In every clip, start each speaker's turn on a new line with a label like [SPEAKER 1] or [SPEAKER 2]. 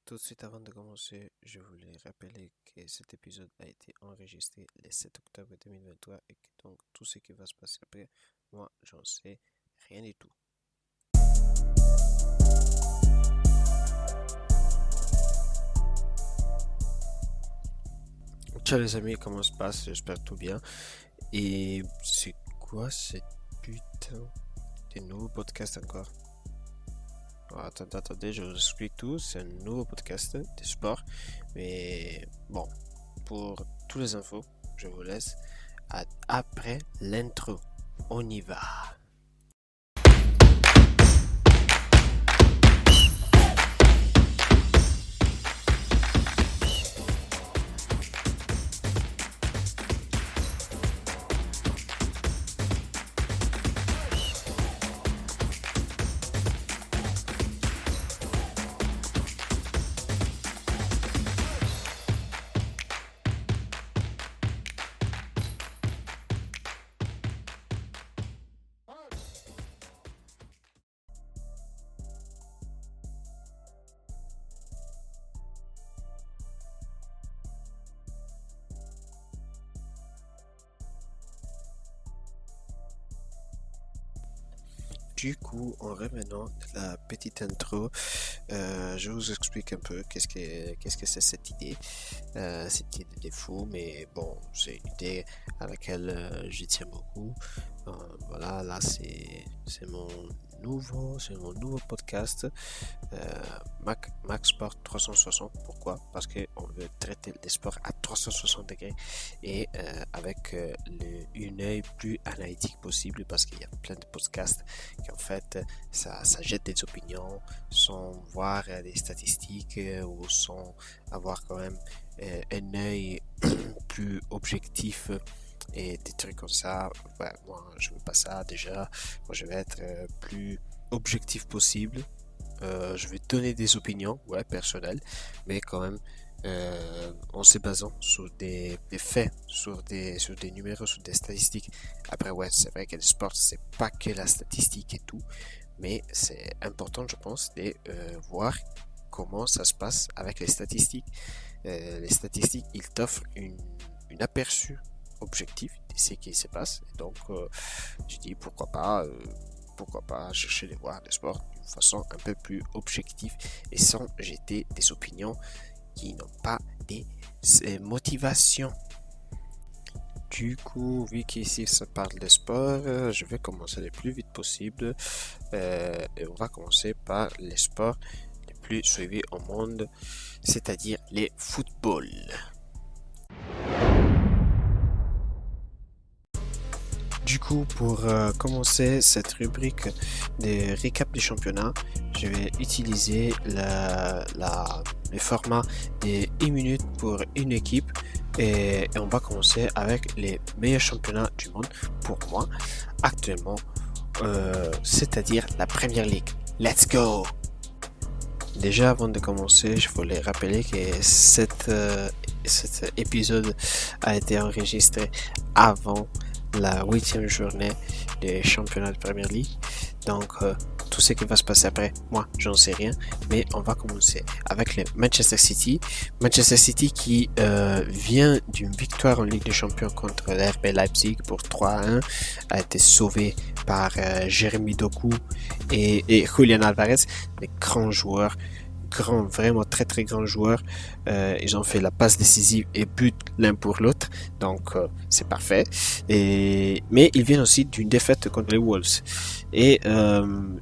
[SPEAKER 1] Tout de suite avant de commencer, je voulais rappeler que cet épisode a été enregistré le 7 octobre 2023 et que donc tout ce qui va se passer après, moi, j'en sais rien du tout. Ciao les amis, comment ça se passe? J'espère tout bien. Et c'est quoi cette putain de nouveau podcast encore? Attendez, je vous explique tout. C'est un nouveau podcast de sport. Mais bon, pour toutes les infos, je vous laisse après l'intro. On y va. Du coup, en revenant de la petite intro, je vous explique un peu qu'est-ce que c'est cette idée. Cette idée de fou, mais bon, c'est une idée à laquelle j'y tiens beaucoup. Voilà, là c'est mon nouveau podcast, Max Sport 360. Pourquoi? Parce qu'on veut traiter les sports à 360 degrés et avec une œil plus analytique possible, parce qu'il y a plein de podcasts qui en fait ça jette des opinions sans voir des statistiques ou sans avoir quand même un œil plus objectif et des trucs comme ça. Ouais, moi je veux pas ça déjà. Moi je vais être plus objectif possible. Je vais donner des opinions, ouais, personnelles, mais quand même en se basant sur des faits, sur des numéros, sur des statistiques. Après, ouais, c'est vrai que le sport, c'est pas que la statistique et tout, mais c'est important, je pense, de voir comment ça se passe avec les statistiques. Les statistiques, ils t'offrent une aperçu objectif de ce qui se passe. Et donc, je dis pourquoi pas chercher de voir le sport d'une façon un peu plus objective et sans jeter des opinions qui n'ont pas des motivations. Du coup, vu qu'ici ça parle de sport, je vais commencer le plus vite possible et on va commencer par les sports les plus suivis au monde, c'est-à-dire les footballs. Du coup, pour commencer cette rubrique de récap du championnat, je vais utiliser le format de 1 minute pour une équipe et on va commencer avec les meilleurs championnats du monde pour moi actuellement, c'est-à-dire la Premier League. Let's go! Déjà, avant de commencer, je voulais rappeler que cet épisode a été enregistré avant la 8e journée des championnats de Premier League. Donc, tout ce qui va se passer après, moi, j'en sais rien. Mais on va commencer avec le Manchester City. Manchester City qui vient d'une victoire en Ligue des Champions contre l'RB Leipzig pour 3-1. A été sauvé par Jérémy Doku et Julian Alvarez, des grands joueurs. Vraiment très très grands joueurs. Ils ont fait la passe décisive et but l'un pour l'autre, donc c'est parfait. Mais ils viennent aussi d'une défaite contre les Wolves et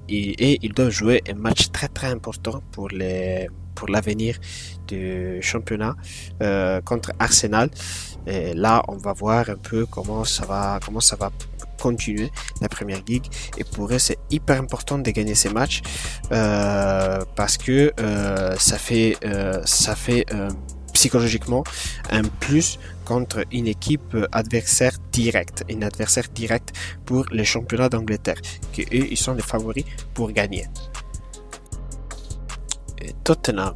[SPEAKER 1] ils doivent jouer un match très très important pour l'avenir du championnat contre Arsenal. Et là, on va voir un peu comment ça va continuer la Première Ligue, et pour eux c'est hyper important de gagner ces matchs parce que ça fait psychologiquement un plus contre une équipe adversaire directe pour les championnats d'Angleterre, que eux ils sont les favoris pour gagner. Et Tottenham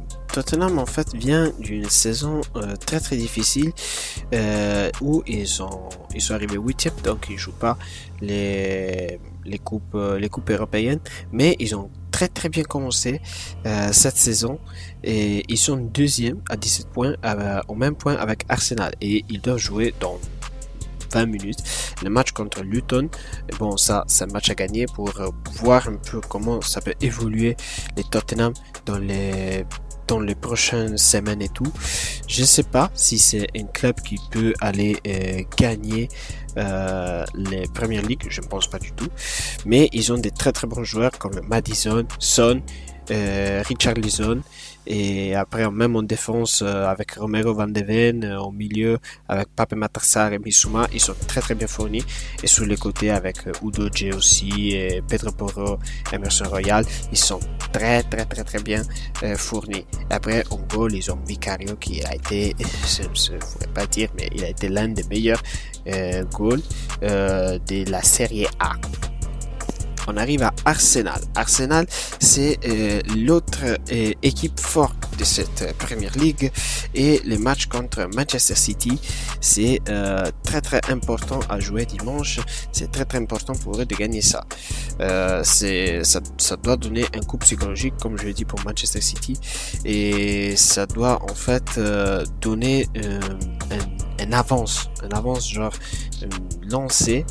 [SPEAKER 1] en fait vient d'une saison très très difficile où ils sont arrivés 8e, donc ils jouent pas les coupes européennes, mais ils ont très très bien commencé cette saison et ils sont deuxième à 17 points au même point avec Arsenal et ils doivent jouer dans 20 minutes le match contre Luton. Bon, ça c'est un match à gagner pour voir un peu comment ça peut évoluer les Tottenham dans les prochaines semaines et tout. Je sais pas si c'est un club qui peut aller gagner les Premier League, je ne pense pas du tout, mais ils ont des très très bons joueurs comme Maddison, Son, Richarlison, et après même en défense avec Romero Van de Ven, au milieu avec Pape Matar Sarr et Bissouma, ils sont très très bien fournis, et sur les côtés avec Udogie aussi, et Pedro Porro, Emerson Royal, ils sont très très très très bien fournis. Après en goal ils ont Vicario qui a été, je ne pourrais pas dire, mais il a été l'un des meilleurs goals de la Série A. On arrive à Arsenal. Arsenal, c'est l'autre équipe forte de cette Premier League, et les matchs contre Manchester City, c'est très très important à jouer dimanche. C'est très très important pour eux de gagner ça. Ça doit donner un coup psychologique, comme je l'ai dit pour Manchester City, et ça doit en fait donner un avance genre lancé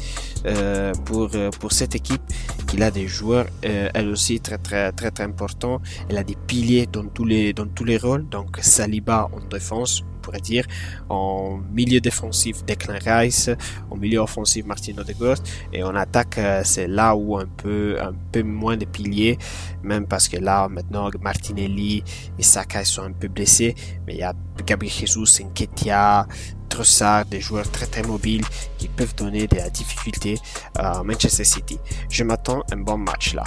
[SPEAKER 1] pour cette équipe, qui a des joueurs elle aussi très très très très importants. Elle a des piliers dans tous les rôles. Donc Saliba en défense, on pourrait dire, en milieu défensif Declan Rice, en milieu offensif Martin Odegaard, et en attaque c'est là où un peu moins de piliers, même parce que là maintenant Martinelli et Saka sont un peu blessés, mais il y a Gabriel Jesus, Nketiah, Trossard, des joueurs très très mobiles qui peuvent donner de la difficulté à Manchester City. Je m'attends à un bon match là.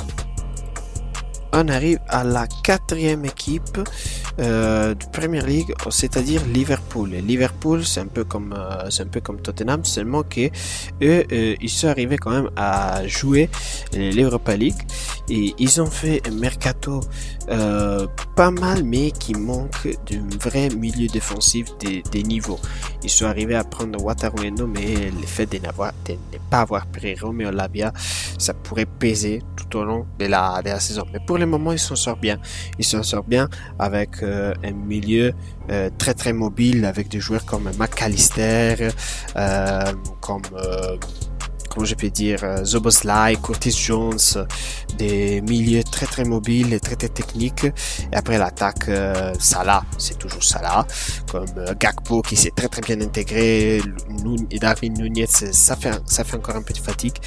[SPEAKER 1] On arrive à la quatrième équipe de Premier League, c'est-à-dire Liverpool. Et Liverpool, c'est un peu comme Tottenham, seulement que eux, ils sont arrivés quand même à jouer l'Europa League, et ils ont fait un mercato pas mal, mais qui manque d'un vrai milieu défensif des niveaux. Ils sont arrivés à prendre Wataru Endo, mais le fait de ne pas avoir pris Romeo Lavia, ça pourrait peser tout au long de la saison. Mais pour le moment, ils s'en sortent bien. Ils s'en sortent bien avec un milieu très très mobile, avec des joueurs comme McAllister, comme comment je peux dire, Szoboszlai, Curtis Jones, des milieux très très mobiles et très très techniques. Et après l'attaque, Salah, c'est toujours Salah, comme Gakpo qui s'est très très bien intégré, et Darwin Nunez, ça fait encore un peu de fatigue,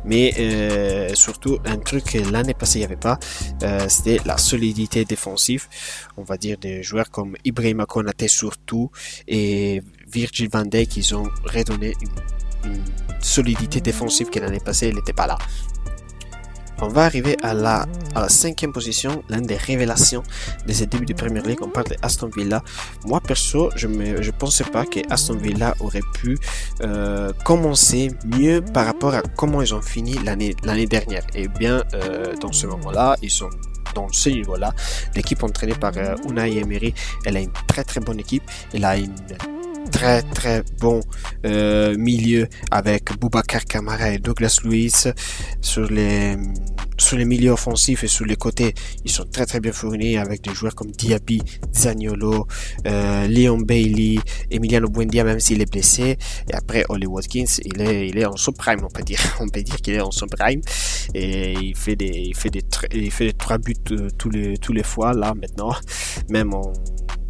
[SPEAKER 1] mais surtout un truc que l'année passée il n'y avait pas, c'était la solidité défensive. On va dire des joueurs comme Ibrahima Konaté surtout, et Virgil van Dijk, ils ont redonné une solidité défensive que l'année passée elle n'était pas là. On va arriver à la cinquième position, l'une des révélations de ce début de Premier League. On parle de Aston Villa. Moi perso, je pensais pas que Aston Villa aurait pu commencer mieux par rapport à comment ils ont fini l'année dernière. Et bien dans ce moment-là, ils sont dans ce niveau-là. L'équipe entraînée par Unai Emery, elle a une très très bonne équipe. Elle a une très très bon milieu avec Boubacar Kamara et Douglas Luiz sur les milieux offensifs, et sur les côtés ils sont très très bien fournis avec des joueurs comme Diaby, Zaniolo, Leon Bailey, Emiliano Buendia même s'il est blessé, et après Oli Watkins il est en son prime, on peut dire qu'il est en son prime, et il fait des 3 buts tous les fois là maintenant, même en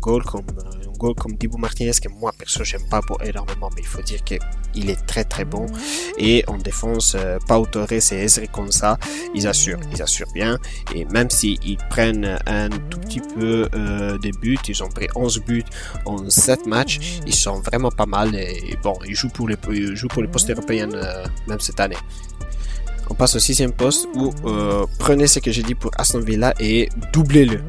[SPEAKER 1] goal comme Dibu Martinez, que moi perso j'aime pas énormément, mais il faut dire qu'il est très très bon. Et en défense, Pau Torres et Ezri Konsa, ils assurent bien, et même s'ils prennent un tout petit peu de buts, ils ont pris 11 buts en 7 matchs, ils sont vraiment pas mal, et bon, ils jouent pour les postes européens même cette année. On passe au 6e poste où prenez ce que j'ai dit pour Aston Villa et doublez-le,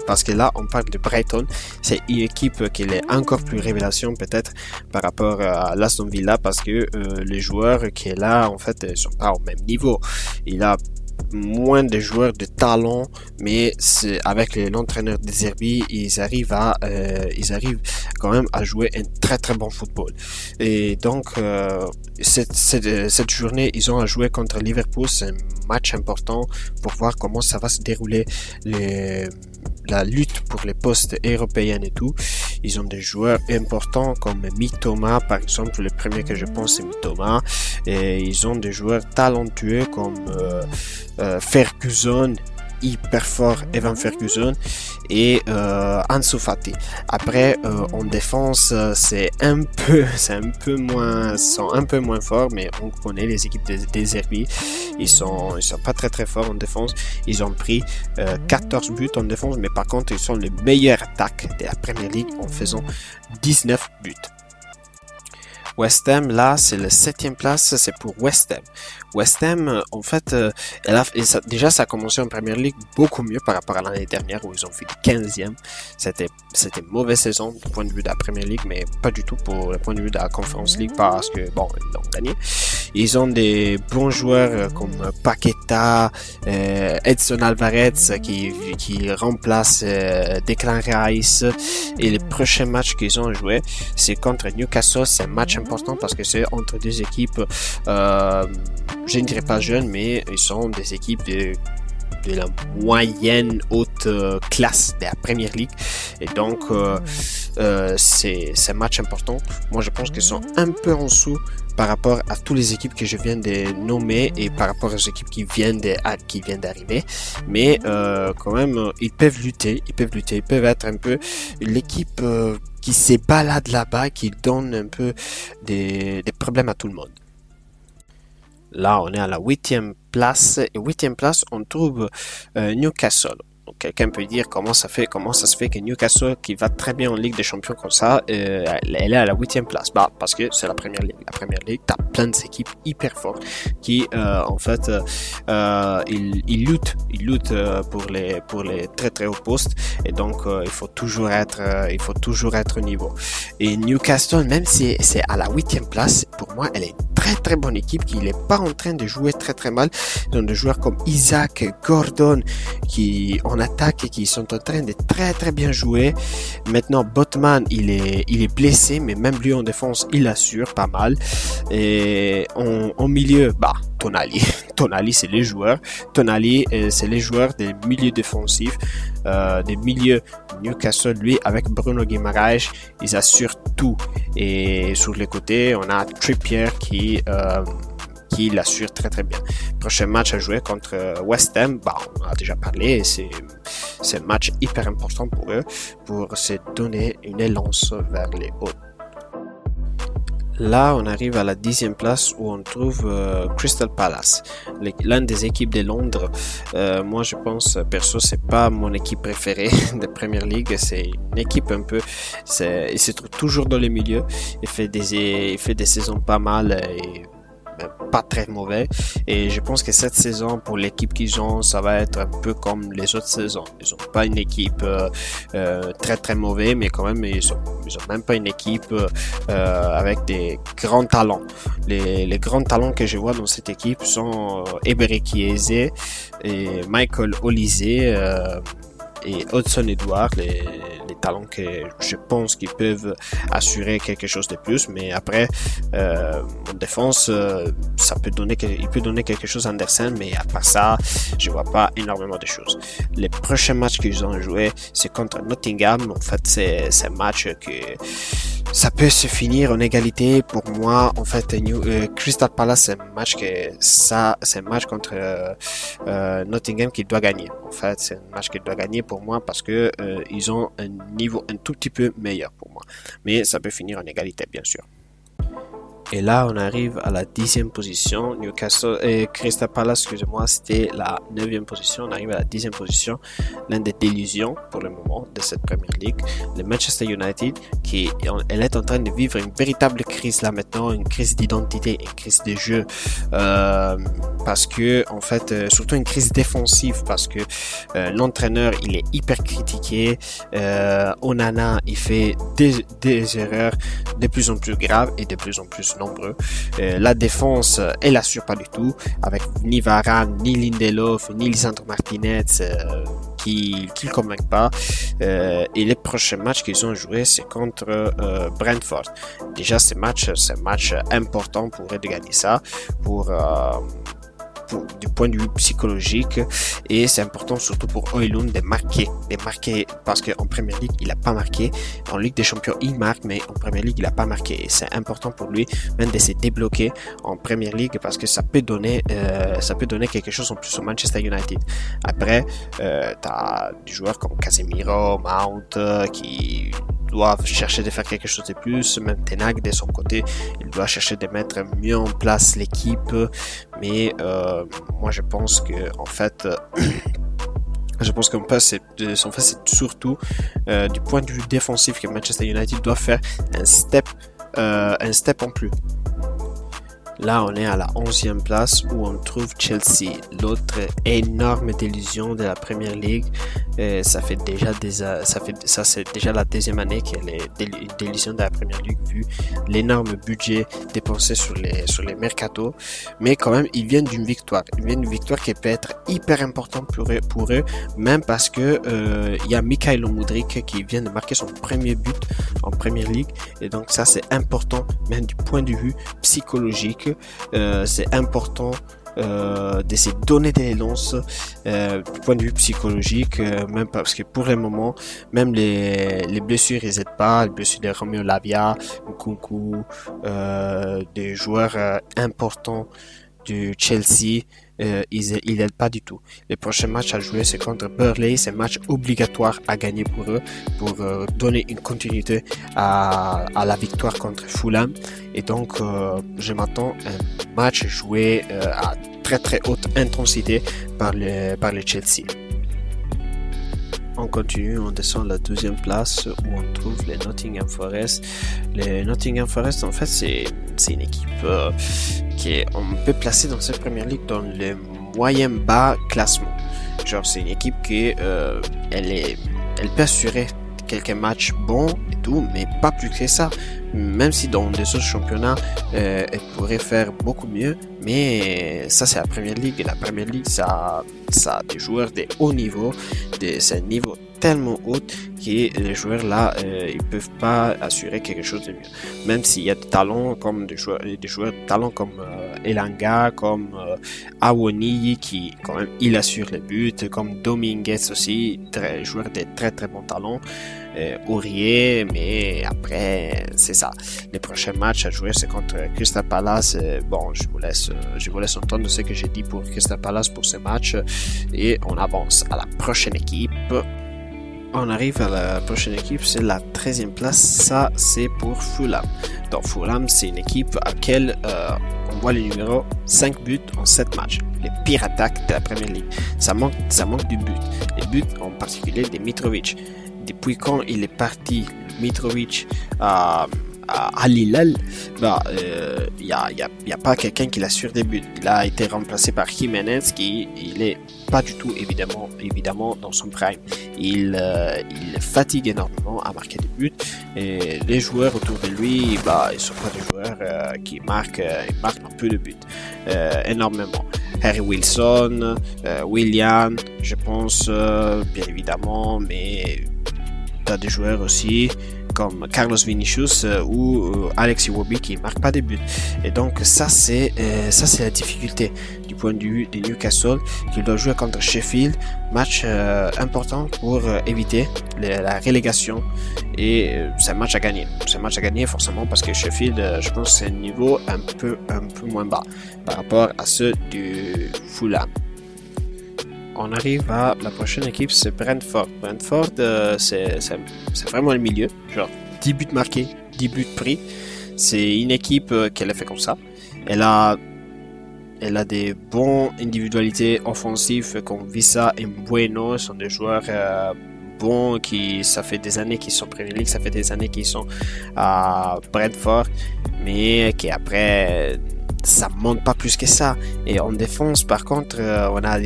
[SPEAKER 1] parce que là on parle de Brighton. C'est une équipe qui est encore plus révélation peut-être par rapport à l'Aston Villa, parce que les joueurs qui est là en fait sont pas au même niveau. Il a moins de joueurs de talent, mais avec l'entraîneur De Zerbi, ils arrivent quand même à jouer un très très bon football. Et donc cette journée, ils ont à jouer contre Liverpool. C'est un match important pour voir comment ça va se dérouler la lutte pour les postes européens et tout. Ils ont des joueurs importants comme Mitoma, par exemple. Le premier que je pense, c'est Mitoma. Et ils ont des joueurs talentueux comme Ferguson, hyper fort, Evan Ferguson, et Ansu Fati. Après en défense, c'est un peu moins forts, mais on connaît les équipes des Zerbi. Ils sont pas très très forts en défense. Ils ont pris 14 buts en défense, mais par contre ils sont les meilleures attaques de la Premier League en faisant 19 buts. West Ham, là, c'est la 7e place, c'est pour West Ham. West Ham, en fait, déjà, ça a commencé en Premier League beaucoup mieux par rapport à l'année dernière où ils ont fait 15e. C'était une mauvaise saison du point de vue de la Premier League, mais pas du tout pour le point de vue de la Conference League parce que, bon, ils l'ont gagné. Ils ont des bons joueurs comme Paqueta, Edson Alvarez qui remplace Declan Rice. Et les prochains matchs qu'ils ont joué, c'est contre Newcastle. C'est un match important parce que c'est entre deux équipes, je ne dirais pas jeunes, mais ils sont des équipes de la moyenne haute classe de la Premier League. Et donc, c'est un match important. Moi, je pense qu'ils sont un peu en dessous par rapport à toutes les équipes que je viens de nommer et par rapport aux équipes qui viennent d'arriver. Mais quand même, ils peuvent lutter. Ils peuvent être un peu l'équipe qui se balade là-bas, qui donne un peu des problèmes à tout le monde. Là, on est à la 8e place. Et 8e place, on trouve Newcastle. Donc, quelqu'un peut dire comment ça se fait que Newcastle, qui va très bien en Ligue des Champions comme ça, elle est à la 8e place. Bah, parce que c'est la Première Ligue. La Première Ligue, t'as plein d'équipes hyper fortes qui, en fait, ils luttent pour les très très hauts postes. Et donc, il faut toujours être au niveau. Et Newcastle, même si c'est à la 8e place, pour moi, elle est une très très bonne équipe qui n'est pas en train de jouer très très mal. Ils ont des joueurs comme Isaac, Gordon, qui en attaque et qui sont en train de très très bien jouer. Maintenant, Botman, il est blessé, mais même lui en défense, il assure pas mal. Et en milieu, bah, Tonali. Tonali, c'est les joueurs. Tonali, c'est les joueurs des milieux défensifs, des milieux. Newcastle, lui, avec Bruno Guimaraes, ils assurent tout. Et sur les côtés, on a Trippier qui l'assure très très bien. Prochain match à jouer contre West Ham, bah, on en a déjà parlé, c'est un match hyper important pour eux, pour se donner une élance vers les hauts. Là, on arrive à la 10e place où on trouve Crystal Palace, l'une des équipes de Londres. Moi, je pense, perso, c'est pas mon équipe préférée de Premier League. C'est une équipe un peu, il se trouve toujours dans les milieux. Il fait des saisons pas mal et pas très mauvais, et je pense que cette saison pour l'équipe qu'ils ont, ça va être un peu comme les autres saisons. Ils ont pas une équipe très très mauvaise, mais quand même ils ont même pas une équipe avec des grands talents. Les grands talents que je vois dans cette équipe sont Eberechi Eze et Michael Olise et Hudson Edouard, les talents que je pense qu'ils peuvent assurer quelque chose de plus, mais après en défense il peut donner quelque chose à Andersen, mais à part ça je vois pas énormément de choses. Les prochains matchs qu'ils ont joué, c'est contre Nottingham. En fait, c'est un match que ça peut se finir en égalité pour moi. En fait, Crystal Palace, c'est un match contre Nottingham qu'il doit gagner. En fait, c'est un match qu'il doit gagner pour moi parce que ils ont un niveau un tout petit peu meilleur pour moi. Mais ça peut finir en égalité, bien sûr. Et là, on arrive à la 10e position. Newcastle et Crystal Palace, excusez-moi, c'était la 9e position. On arrive à la 10e position. L'un des délusions pour le moment de cette Premier League. Le Manchester United, elle est en train de vivre une véritable crise là maintenant, une crise d'identité, une crise de jeu. parce que en fait surtout une crise défensive parce que l'entraîneur il est hyper critiqué, Onana il fait des erreurs de plus en plus graves et de plus en plus nombreux, la défense elle assure pas du tout avec ni Varane, ni Lindelof, ni Lisandro Martinez qui ne convainquent pas, et les prochains matchs qu'ils ont joué c'est contre Brentford. Déjà c'est un match important pour eux de gagner ça du point de vue psychologique, et c'est important surtout pour Højlund de marquer parce qu'en Premier League il a pas marqué, en Ligue des Champions il marque mais en Premier League il a pas marqué, et c'est important pour lui même de se débloquer en Premier League parce que ça peut donner quelque chose en plus au Manchester United. Après t'as des joueurs comme Casemiro, Mount qui doivent chercher de faire quelque chose de plus, même Ten Hag de son côté il doit chercher de mettre mieux en place l'équipe, mais moi je pense que en fait c'est surtout du point de vue défensif que Manchester United doit faire un step en plus. Là, on est à la 11e place où on trouve Chelsea, l'autre énorme délusion de la Premier League. Ça c'est déjà la deuxième année qu'elle est une délusion de la Premier League vu l'énorme budget dépensé sur les mercatos. Mais quand même, ils viennent d'une victoire. Qui peut être hyper importante pour eux, même parce que il y a Mykhailo Mudryk qui vient de marquer son premier but en Premier League. Et donc ça, c'est important, même du point de vue psychologique. C'est important de se donner des lances du point de vue psychologique, même parce que pour le moment même les blessures ils aident pas, les blessures de Romeo Lavia, Nkunku, des joueurs importants du Chelsea, ils n'aident pas du tout. Les prochains matchs à jouer c'est contre Burnley, c'est un match obligatoire à gagner pour eux pour donner une continuité à la victoire contre Fulham, et donc je m'attends à un match joué à très très haute intensité par les Chelsea. On continue, on descend à la 12e place où on trouve les Nottingham Forest. Les Nottingham Forest, en fait, c'est une équipe on peut placer dans cette première ligue dans le moyen bas classement. Genre, c'est une équipe qui elle peut assurer quelques matchs bons et tout, mais pas plus que ça. Même si dans des autres championnats, elle pourrait faire beaucoup mieux, mais ça c'est la Premier League, et la Premier League ça a des joueurs de haut niveau, c'est un niveau tellement haut que les joueurs là ils peuvent pas assurer quelque chose de mieux, même s'il y a des talents comme des joueurs de talent comme Elanga, comme Awoniyi qui quand même il assure les buts, comme Dominguez aussi, joueur de très très bon talent, Aurier, mais après c'est ça. Les prochains matchs à jouer c'est contre Crystal Palace. Bon, je vous laisse entendre ce que j'ai dit pour Crystal Palace pour ce match, et on avance à la prochaine équipe. On arrive à la prochaine équipe, c'est la 13e place, ça c'est pour Fulham. Donc Fulham c'est une équipe à laquelle on voit le numéro 5 buts en 7 matchs, les pires attaques de la Premier League. Ça manque du but, les buts en particulier de Mitrovic. Depuis quand il est parti, Mitrovic, à Al-Hilal, il y a pas quelqu'un qui l'assure des buts. Il a été remplacé par Jiménez qui il est pas du tout évidemment dans son prime. Il fatigue énormément à marquer des buts, et les joueurs autour de lui ils sont pas des joueurs qui marquent un peu de buts énormément. Harry Wilson, Willian, je pense bien évidemment, mais t'as des joueurs aussi comme Carlos Vinicius ou Alex Iwobi qui marquent pas des buts, et donc ça c'est la difficulté du point de vue de Newcastle qui doit jouer contre Sheffield, match important pour éviter la relégation, et c'est un match à gagner forcément parce que Sheffield je pense c'est un niveau un peu moins bas par rapport à ceux du Fulham. On arrive à la prochaine équipe, c'est Brentford. Brentford, c'est vraiment le milieu. Genre, 10 buts marqués, 10 buts pris. C'est une équipe qu'elle a fait comme ça. Elle a des bons individualités offensives comme Vissa et Mbeumo, sont des joueurs bons ça fait des années qu'ils sont Premier League, ça fait des années qu'ils sont à Brentford, mais qui après ça monte pas plus que ça. Et en défense, par contre, on n'a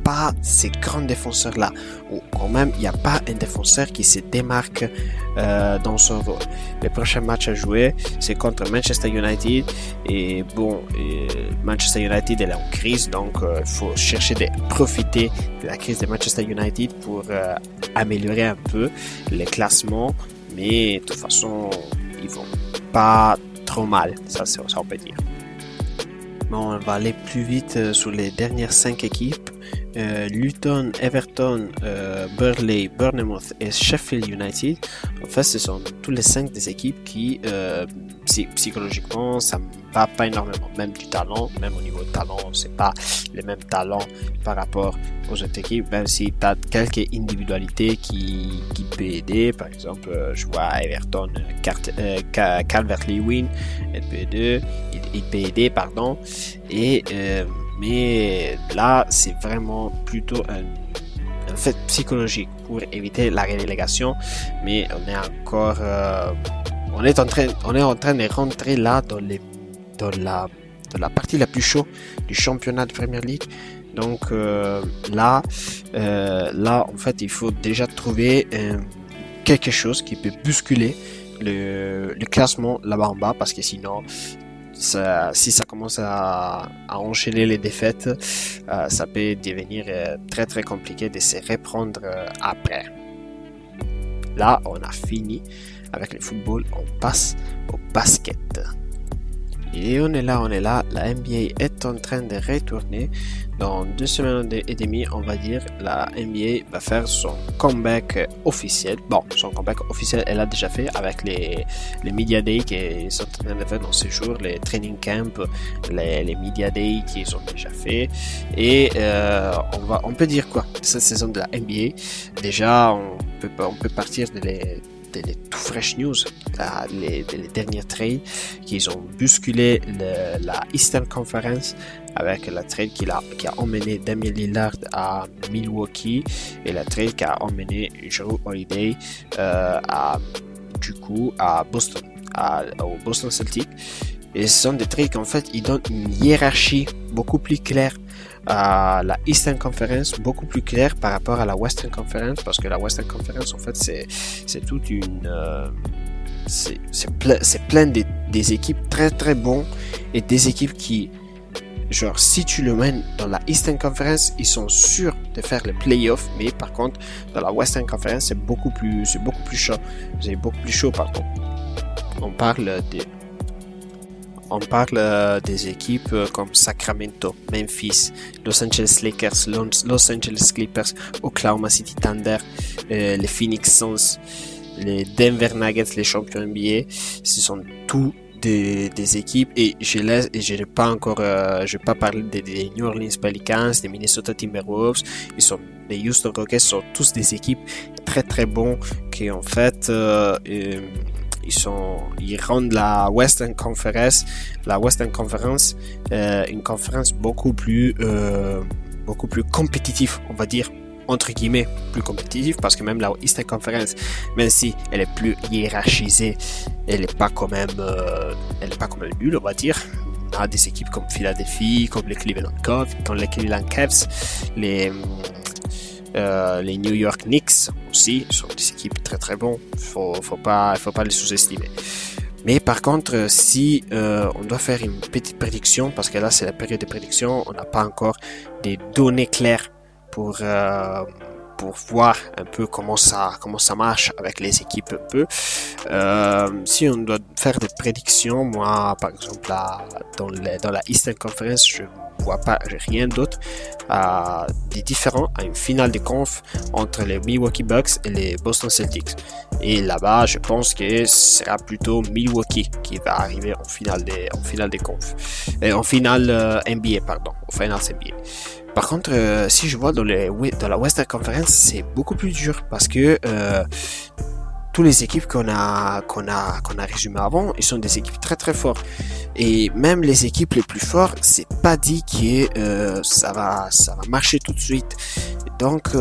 [SPEAKER 1] pas ces grands défenseurs-là. Ou quand même, il n'y a pas un défenseur qui se démarque dans son rôle. Le prochain match à jouer, c'est contre Manchester United. Et bon, Manchester United est en crise, donc il faut chercher de profiter de la crise de Manchester United pour améliorer un peu les classements. Mais de toute façon, ils vont pas trop mal, ça on peut dire. Bon, on va aller plus vite sur les dernières 5 équipes. Luton, Everton, Burnley, Bournemouth et Sheffield United. En fait, ce sont tous les 5 des équipes qui, psychologiquement, ça ne va pas énormément. Même du talent, même au niveau de talent, c'est pas les mêmes talents par rapport aux autres équipes. Même si tu as quelques individualités qui peuvent aider. Par exemple, je vois Everton, Calvert-Lewin, il peut aider, pardon. Mais là, c'est vraiment plutôt un fait psychologique pour éviter la relégation. Mais on est encore, on est en train de rentrer là dans la partie la plus chaude du championnat de Premier League. Donc là, en fait, il faut déjà trouver quelque chose qui peut bousculer le classement là-bas en bas, parce que sinon, si ça commence à enchaîner les défaites, ça peut devenir très très compliqué de se reprendre après. Là, on a fini avec le football, on passe au basket. Et on est là, la NBA est en train de retourner. Dans 2 semaines et demie, on va dire, la NBA va faire son comeback officiel. Bon, son comeback officiel, elle a déjà fait avec les Media Day qui sont en train de faire dans ces jours, les training camps, les Media Day qui sont déjà faits. Et on peut dire quoi, cette saison de la NBA, déjà, on peut partir de les tout fresh news, les derniers trades qui ont bousculé la Eastern Conference avec la trade qui a emmené Damian Lillard à Milwaukee et la trade qui a emmené Jrue Holiday à Boston, au Boston Celtics. Et ce sont des trades qu'en fait ils donnent une hiérarchie beaucoup plus claire à la Eastern Conference, beaucoup plus claire par rapport à la Western Conference, parce que la Western Conference en fait c'est toute une c'est plein des équipes très très bonnes et des équipes qui, genre, si tu le mènes dans la Eastern Conference, ils sont sûrs de faire les playoffs, mais par contre dans la Western Conference c'est beaucoup plus chaud, pardon. On parle des équipes comme Sacramento, Memphis, Los Angeles Lakers, Los Angeles Clippers, Oklahoma City Thunder, les Phoenix Suns, les Denver Nuggets, les champions NBA. Ce sont tous des équipes, et je n'ai pas encore, je vais pas parler des New Orleans Pelicans, des Minnesota Timberwolves, les Houston Rockets sont tous des équipes très très bons qui en fait ils rendent la Western Conference une conférence beaucoup plus compétitive, on va dire, entre guillemets, plus compétitive, parce que même la Eastern Conference, même si elle est plus hiérarchisée, elle est pas quand même nulle, on va dire. On a des équipes comme Philadelphie, comme les Cleveland Cavs, les New York Knicks aussi sont des équipes très très bonnes. Faut pas les sous-estimer. Mais par contre, si on doit faire une petite prédiction, parce que là c'est la période de prédiction, on n'a pas encore des données claires pour voir un peu comment ça marche avec les équipes un peu. Si on doit faire des prédictions, moi par exemple dans la Eastern Conference, je vois pas rien d'autre des différents à une finale de conf entre les Milwaukee Bucks et les Boston Celtics. Et là-bas, je pense que ce sera plutôt Milwaukee qui va arriver en finale des conf. En finale NBA, pardon, au finals NBA. Par contre, si je vois dans la Western Conference, c'est beaucoup plus dur parce que toutes les équipes qu'on a résumées avant, ils sont des équipes très très fortes. Et même les équipes les plus fortes, c'est pas dit que ça va marcher tout de suite. Donc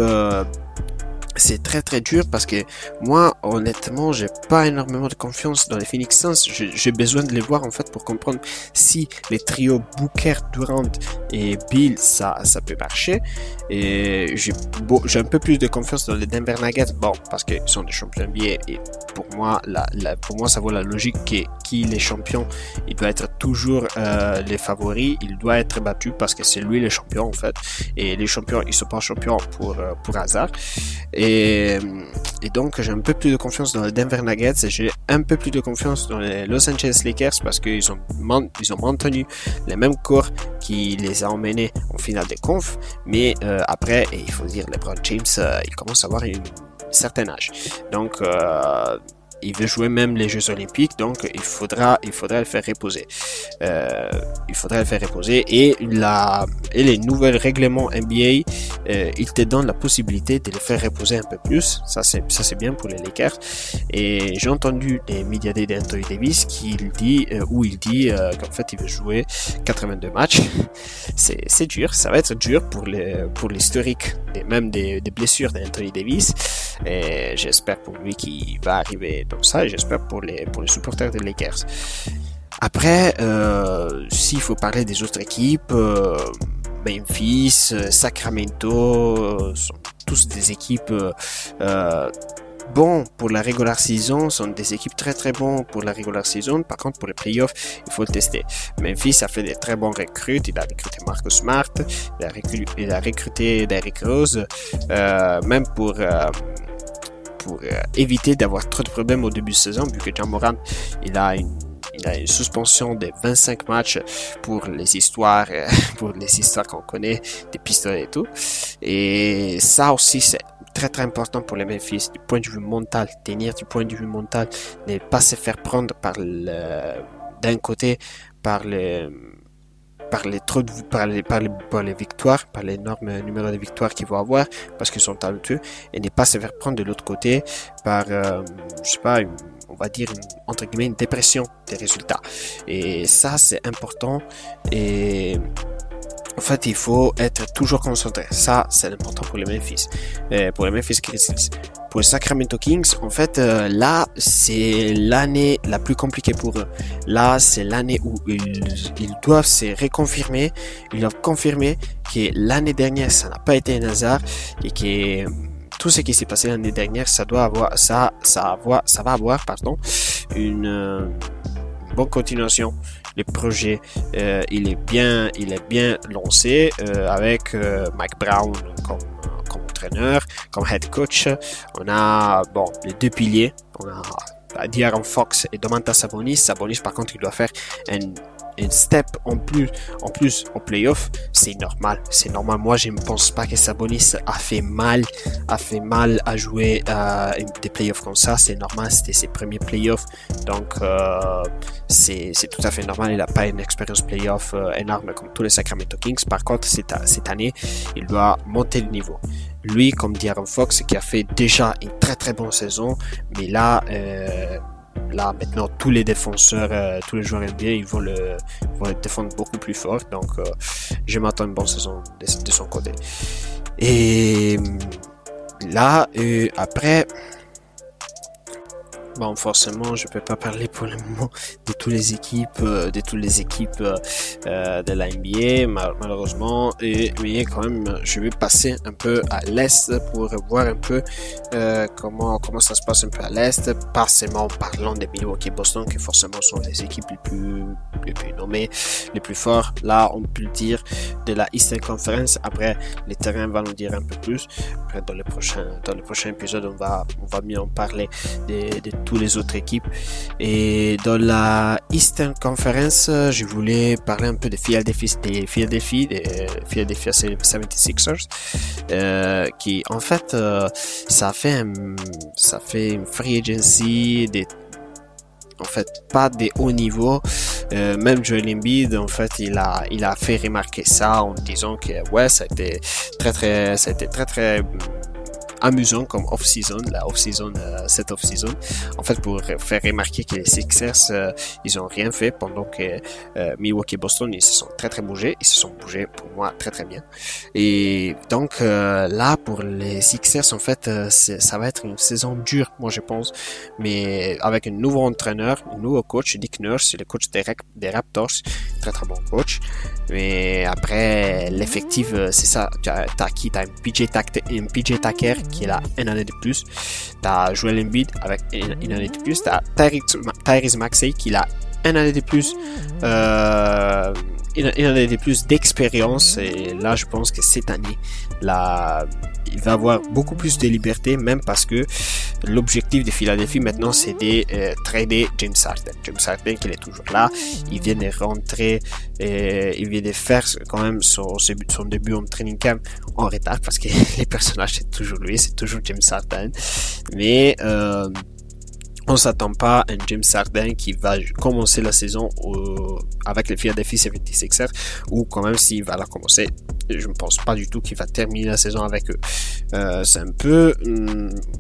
[SPEAKER 1] c'est très très dur parce que moi honnêtement j'ai pas énormément de confiance dans les Phoenix Suns. J'ai besoin de les voir en fait pour comprendre si les trios Booker, Durant et Bill ça peut marcher. Et j'ai un peu plus de confiance dans les Denver Nuggets, bon parce qu'ils sont des champions NBA et pour moi pour moi ça vaut la logique qui est champion, il doit être toujours les favoris, il doit être battu parce que c'est lui le champion en fait, et les champions ils sont pas champions pour hasard. Et donc j'ai un peu plus de confiance dans les Denver Nuggets et j'ai un peu plus de confiance dans les Los Angeles Lakers parce qu'ils ont maintenu les mêmes corps qui les a emmenés en finale des confs, mais après, et il faut dire, LeBron James il commence à avoir un certain âge, donc il veut jouer même les Jeux Olympiques, donc il faudra le faire reposer. Et les nouveaux règlements NBA, ils te donnent la possibilité de le faire reposer un peu plus. Ça c'est bien pour les Lakers. Et j'ai entendu les médias d'Anthony Davis il dit qu'en fait il veut jouer 82 matchs. C'est dur, ça va être dur pour l'historique même des blessures d'Anthony Davis. Et j'espère pour lui qu'il va arriver comme ça, et j'espère pour les supporters des Lakers. Après, s'il faut parler des autres équipes, Memphis, Sacramento, sont tous des équipes bons pour la regular season, sont des équipes très très bons pour la regular season. Par contre, pour les playoffs, il faut le tester. Memphis a fait des très bons recrues. Il a recruté Marcus Smart, il a recruté Derrick Rose, même pour éviter d'avoir trop de problèmes au début de saison, vu que Ja Morant il a une suspension de 25 matchs pour les histoires qu'on connaît, des pistolets et tout. Et ça aussi, c'est très très important pour les Memphis, du point de vue mental, tenir du point de vue mental, ne pas se faire prendre d'un côté par les victoires, par l'énorme numéro de victoires qu'ils vont avoir, parce qu'ils sont talentueux, et ne pas se faire prendre de l'autre côté par, on va dire, entre guillemets, une dépression des résultats. Et ça, c'est important. Et en fait, il faut être toujours concentré. Ça, c'est important pour les Memphis Grizzlies. Pour les Sacramento Kings, en fait, là, c'est l'année la plus compliquée pour eux. Là, c'est l'année où ils doivent se reconfirmer. Ils doivent confirmer que l'année dernière, ça n'a pas été un hasard et que tout ce qui s'est passé l'année dernière, ça va avoir, une bonne continuation. Le projet, il est bien lancé, avec Mike Brown comme entraîneur, comme head coach. On a les deux piliers, on a De'Aaron Fox et Domantas Sabonis. Sabonis, par contre, il doit faire un step en plus en playoff. C'est normal. Moi, je ne pense pas que Sabonis a fait mal à jouer des playoffs comme ça. C'est normal, c'était ses premiers playoffs, donc c'est tout à fait normal. Il n'a pas une expérience playoff énorme comme tous les Sacramento Kings. Par contre, cette année, il doit monter le niveau. Lui, comme De'Aaron Fox, qui a fait déjà une très très bonne saison, mais là maintenant tous les défenseurs, tous les joueurs NBA, ils vont le défendre beaucoup plus fort. Donc je m'attends à une bonne saison de son côté. Et là, après, forcément, je peux pas parler pour le moment de toutes les équipes, de la NBA, malheureusement. Mais quand même, je vais passer un peu à l'Est pour voir un peu comment ça se passe un peu à l'Est. Pas seulement parlant des Milwaukee et Boston, qui forcément sont les équipes les plus nommées, les plus forts. Là, on peut le dire de la Eastern Conference. Après, les terrains vont nous dire un peu plus. Après, dans le prochain épisode, on va mieux en parler de toutes les autres équipes. Et dans la Eastern Conference, je voulais parler un peu des Philadelphia 76ers, qui en fait ça fait une free agency en fait pas des hauts niveaux. Même Joel Embiid, en fait, il a fait remarquer ça en disant que ça a été très très amusant comme off-season, cette off-season. En fait, pour faire remarquer que les Sixers, ils ont rien fait pendant que Milwaukee et Boston, ils se sont très très bougés. Ils se sont bougés pour moi très très bien. Et donc là, pour les Sixers, en fait, ça va être une saison dure, moi je pense. Mais avec un nouveau entraîneur, un nouveau coach, Nick Nurse, le coach des Raptors, très très bon coach. Mais après, l'effectif, c'est ça. T'as qui? T'as un PJ Tucker qui est là une année de plus. T'as Joel Embiid avec une année de plus. T'as Tyrese Maxey qui a une année de plus. Une année de plus d'expérience. Et là, je pense que cette année, là, il va avoir beaucoup plus de liberté, même parce que l'objectif de Philadelphie maintenant, c'est de trader James Harden. James Harden, qui est toujours là, il vient de rentrer, il vient de faire quand même son début en training camp en retard, parce que les personnages, c'est toujours lui, c'est toujours James Harden. Mais on s'attend pas à un James Harden qui va commencer la saison avec les Philadelphia 76ers, ou quand même s'il va la commencer, je ne pense pas du tout qu'il va terminer la saison avec eux. C'est un peu,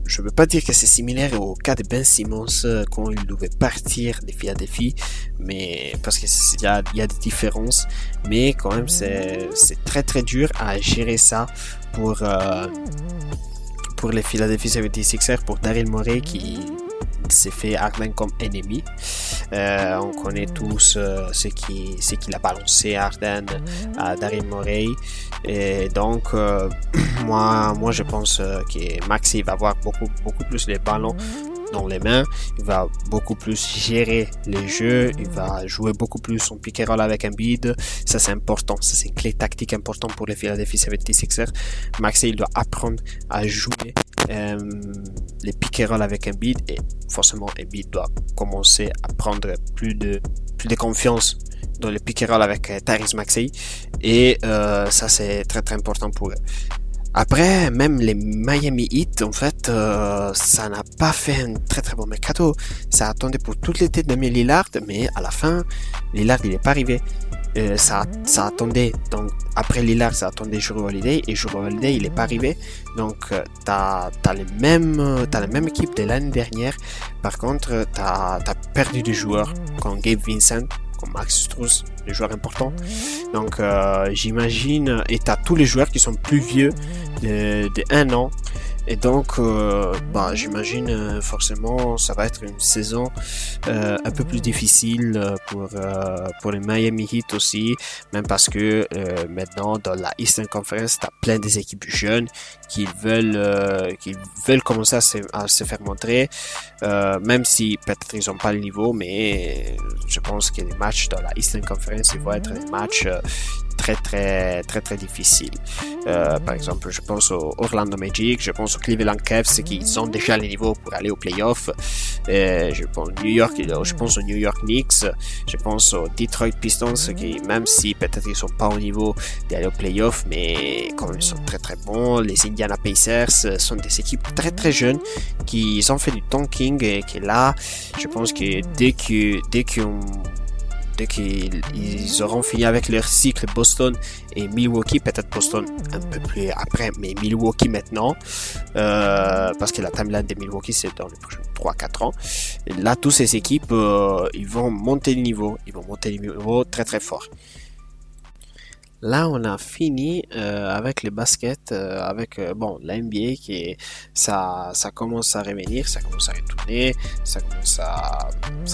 [SPEAKER 1] je veux pas dire que c'est similaire au cas de Ben Simmons quand il devait partir des Philadelphia, mais parce que y a des différences, mais quand même c'est très très dur à gérer ça pour les Philadelphia 76ers, pour Daryl Morey qui s'est fait Harden comme ennemi. On connaît tous ce qu'il a balancé Harden à Daryl Morey, et donc moi je pense que Maxey va avoir beaucoup plus les ballons dans les mains, il va beaucoup plus gérer les jeux, il va jouer beaucoup plus son pick and roll avec Embiid. Ça c'est important, ça c'est une clé tactique importante pour les Philadelphia 76ers. Maxey, il doit apprendre à jouer les pick and roll avec Embiid, et forcément Embiid doit commencer à prendre plus de confiance dans le pick and roll avec Tyrese Maxey, et ça c'est très très important pour eux. Après, même les Miami Heat, en fait, ça n'a pas fait un très très bon mercato. Ça attendait pour toute l'été de Lillard, mais à la fin, Lillard il n'est pas arrivé. Ça attendait, donc après Lillard, ça attendait Jrue Holiday, et Jrue Holiday il n'est pas arrivé. Donc t'as la même équipe de l'année dernière. Par contre, t'as perdu des joueurs comme Gabe Vincent, comme Max Strus, des joueurs importants. Donc j'imagine, et t'as tous les joueurs qui sont plus vieux de 1 an, et donc j'imagine forcément ça va être une saison un peu plus difficile pour les Miami Heat aussi, même parce que maintenant dans la Eastern Conference t'as plein des équipes jeunes qui veulent commencer à se faire montrer, même si peut-être ils n'ont pas le niveau, mais je pense que les matchs dans la Eastern Conference ils vont être des matchs très difficiles. Par exemple, je pense au Orlando Magic, je pense au Cleveland Cavs qui ont déjà les niveaux pour aller aux playoffs. Je pense au New York Knicks, je pense aux Detroit Pistons qui, même si peut-être ils sont pas au niveau d'aller aux playoffs, mais quand même ils sont très très bons. Les Indiana Pacers sont des équipes très très jeunes qui ont fait du tanking, et qui là, je pense que dès qu'ils auront fini avec leur cycle, Boston et Milwaukee, peut-être Boston un peu plus après, mais Milwaukee maintenant, parce que la timeline de Milwaukee c'est dans les prochains 3-4 ans. Et là, toutes ces équipes, ils vont monter le niveau, très très fort. Là, on a fini avec le basket, avec la NBA ça commence à revenir, ça commence à retourner, ça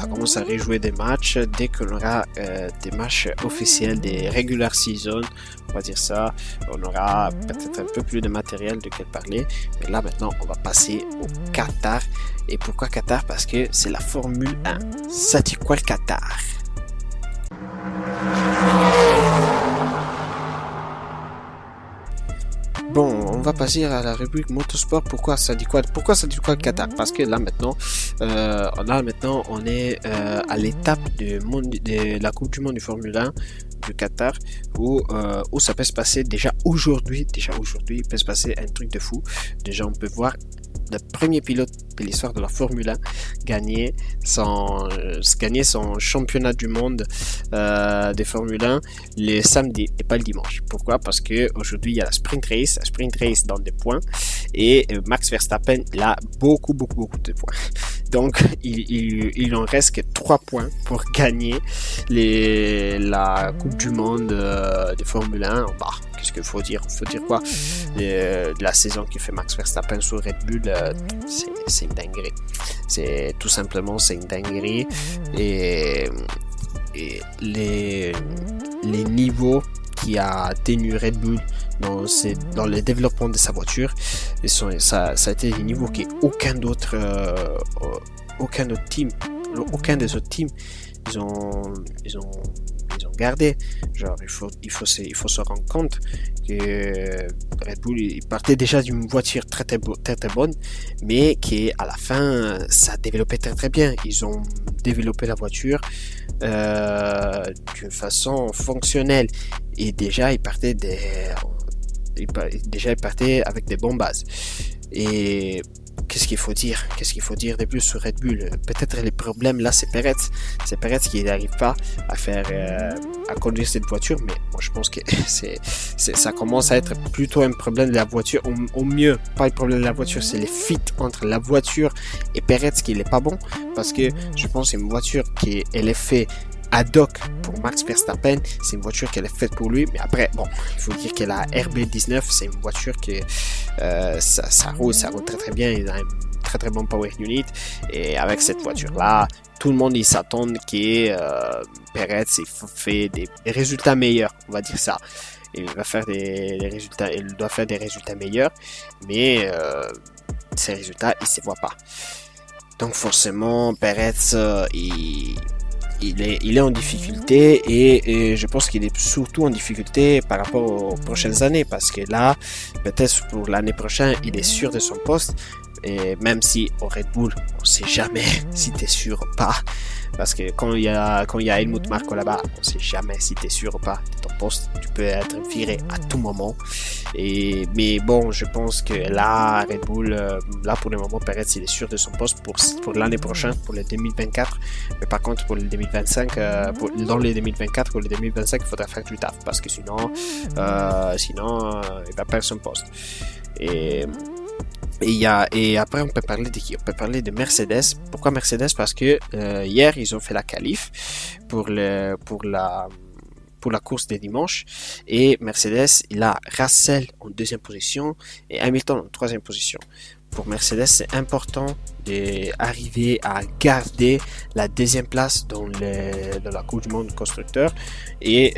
[SPEAKER 1] commence à rejouer des matchs dès qu'on aura des matchs officiels, des regular season, on va dire ça. On aura peut-être un peu plus de matériel de quel parler, mais là maintenant on va passer au Qatar. Et pourquoi Qatar? Parce que c'est la Formule 1. Ça dit quoi le Qatar? Bon, on va passer à la rubrique motorsport. Pourquoi ça dit quoi le Qatar? Parce que là maintenant, on est à l'étape de la Coupe du Monde du Formule 1 du Qatar, où ça peut se passer déjà aujourd'hui. Il peut se passer un truc de fou. Déjà, on peut voir le premier pilote de l'histoire de la Formule 1 gagner son championnat du monde de Formule 1 le samedi et pas le dimanche. Pourquoi? Parce que aujourd'hui il y a la sprint race dans des points et Max Verstappen il a beaucoup de points. Donc il en reste que 3 points pour gagner la Coupe du Monde de Formule 1. Bah, qu'est-ce qu'il faut dire? Il faut dire quoi? La saison qui fait Max Verstappen sur Red Bull, c'est une dinguerie. C'est tout simplement une dinguerie. Et les niveaux qui a tenu Red Bull dans le développement de sa voiture, ça a été des niveaux qu'aucun des autres teams ils ont gardé. Genre il faut se rendre compte que Red Bull il partait déjà d'une voiture très bonne, mais qui à la fin ça a développé très bien. Ils ont développé la voiture d'une façon fonctionnelle et déjà ils partaient avec des bonnes bases. Et qu'est-ce qu'il faut dire de plus sur Red Bull? Peut-être les problèmes là, c'est Perez qui n'arrive pas à conduire cette voiture, mais moi je pense que ça commence à être plutôt un problème de la voiture. Au mieux, pas le problème de la voiture, c'est les fit entre la voiture et Perez qui n'est pas bon, parce que je pense que c'est une voiture elle est faite ad hoc pour Max Verstappen, c'est une voiture qu'elle est faite pour lui, mais après, bon, il faut dire que la RB19, c'est une voiture que ça roule très bien, il a un très bon power unit, et avec cette voiture-là, tout le monde il s'attend que Perez il fait des résultats meilleurs, on va dire ça. Il doit faire des résultats meilleurs, mais ces résultats, ils se voient pas. Donc forcément, Perez, il est en difficulté et je pense qu'il est surtout en difficulté par rapport aux prochaines années, parce que là, peut-être pour l'année prochaine, il est sûr de son poste, et même si au Red Bull, on sait jamais si t'es sûr ou pas, parce que quand il y a Helmut Marko là-bas, on sait jamais si t'es sûr ou pas de ton poste, tu peux être viré à tout moment. Mais bon, je pense que là, Red Bull, là pour le moment, Perez il est sûr de son poste pour l'année prochaine, pour le 2024. Mais par contre, pour le 2025, dans les 2024, pour le 2025, il faudra faire du taf, parce que sinon, il va perdre son poste. Et après on peut parler de qui? On peut parler de Mercedes. Pourquoi Mercedes? Parce que hier ils ont fait la qualif pour la course de dimanche, et Mercedes il a Russell en deuxième position et Hamilton en troisième position. Pour Mercedes, c'est important d'arriver à garder la deuxième place dans la Coupe du Monde constructeur. Et